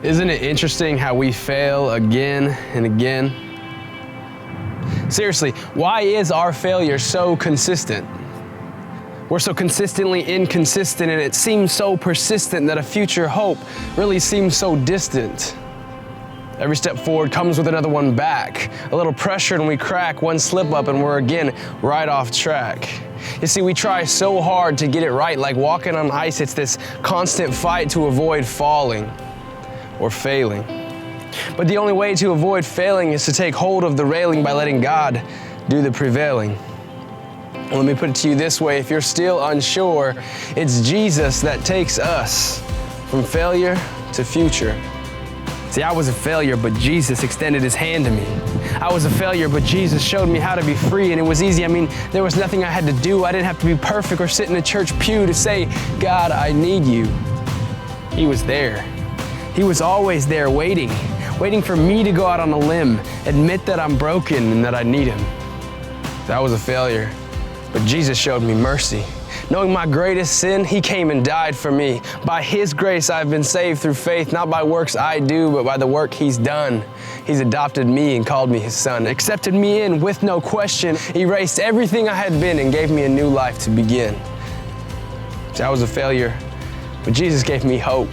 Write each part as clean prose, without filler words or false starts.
Isn't it interesting how we fail again and again? Seriously, why is our failure so consistent? We're so consistently inconsistent, and it seems so persistent that a future hope really seems so distant. Every step forward comes with another one back. A little pressure and we crack, one slip up and we're again right off track. You see, we try so hard to get it right, like walking on ice. It's this constant fight to avoid falling or failing. But the only way to avoid failing is to take hold of the railing by letting God do the prevailing. Let me put it to you this way: if you're still unsure, it's Jesus that takes us from failure to future. See, I was a failure, but Jesus extended his hand to me. I was a failure, but Jesus showed me how to be free, and it was easy. I mean, there was nothing I had to do. I didn't have to be perfect or sit in a church pew to say, God, I need you. He was there. He was always there waiting for me to go out on a limb, admit that I'm broken and that I need him. I was a failure, but Jesus showed me mercy. Knowing my greatest sin, he came and died for me. By his grace, I've been saved through faith, not by works I do, but by the work he's done. He's adopted me and called me his son, accepted me in with no question, erased everything I had been and gave me a new life to begin. See, I was a failure, but Jesus gave me hope.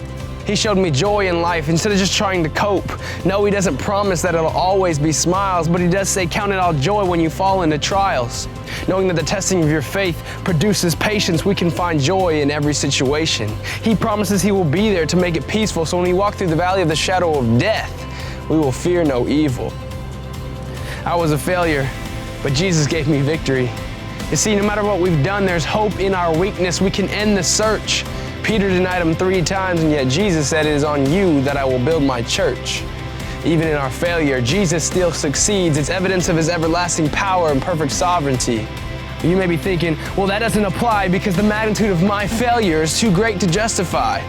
He showed me joy in life instead of just trying to cope. No, he doesn't promise that it'll always be smiles, but he does say count it all joy when you fall into trials. Knowing that the testing of your faith produces patience, we can find joy in every situation. He promises he will be there to make it peaceful, so when we walk through the valley of the shadow of death, we will fear no evil. I was a failure, but Jesus gave me victory. You see, no matter what we've done, there's hope in our weakness. We can end the search. Peter denied him 3 times, and yet Jesus said, it is on you that I will build my church. Even in our failure, Jesus still succeeds. It's evidence of his everlasting power and perfect sovereignty. You may be thinking, well, that doesn't apply because the magnitude of my failure is too great to justify.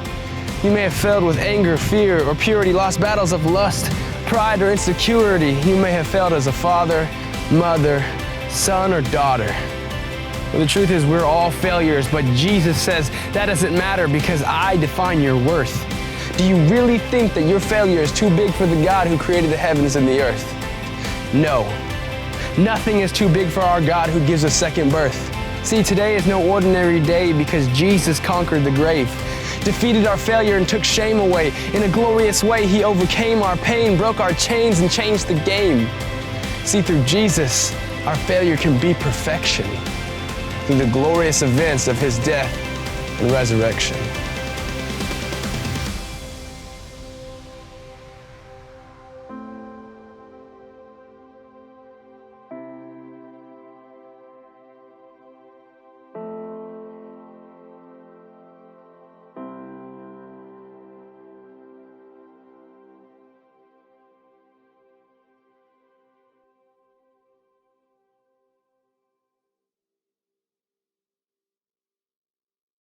You may have failed with anger, fear, or purity, lost battles of lust, pride, or insecurity. You may have failed as a father, mother, son, or daughter. Well, the truth is we're all failures, but Jesus says that doesn't matter because I define your worth. Do you really think that your failure is too big for the God who created the heavens and the earth? No. Nothing is too big for our God who gives us second birth. See, today is no ordinary day because Jesus conquered the grave, defeated our failure and took shame away. In a glorious way, he overcame our pain, broke our chains, and changed the game. See, through Jesus, our failure can be perfection through the glorious events of his death and resurrection.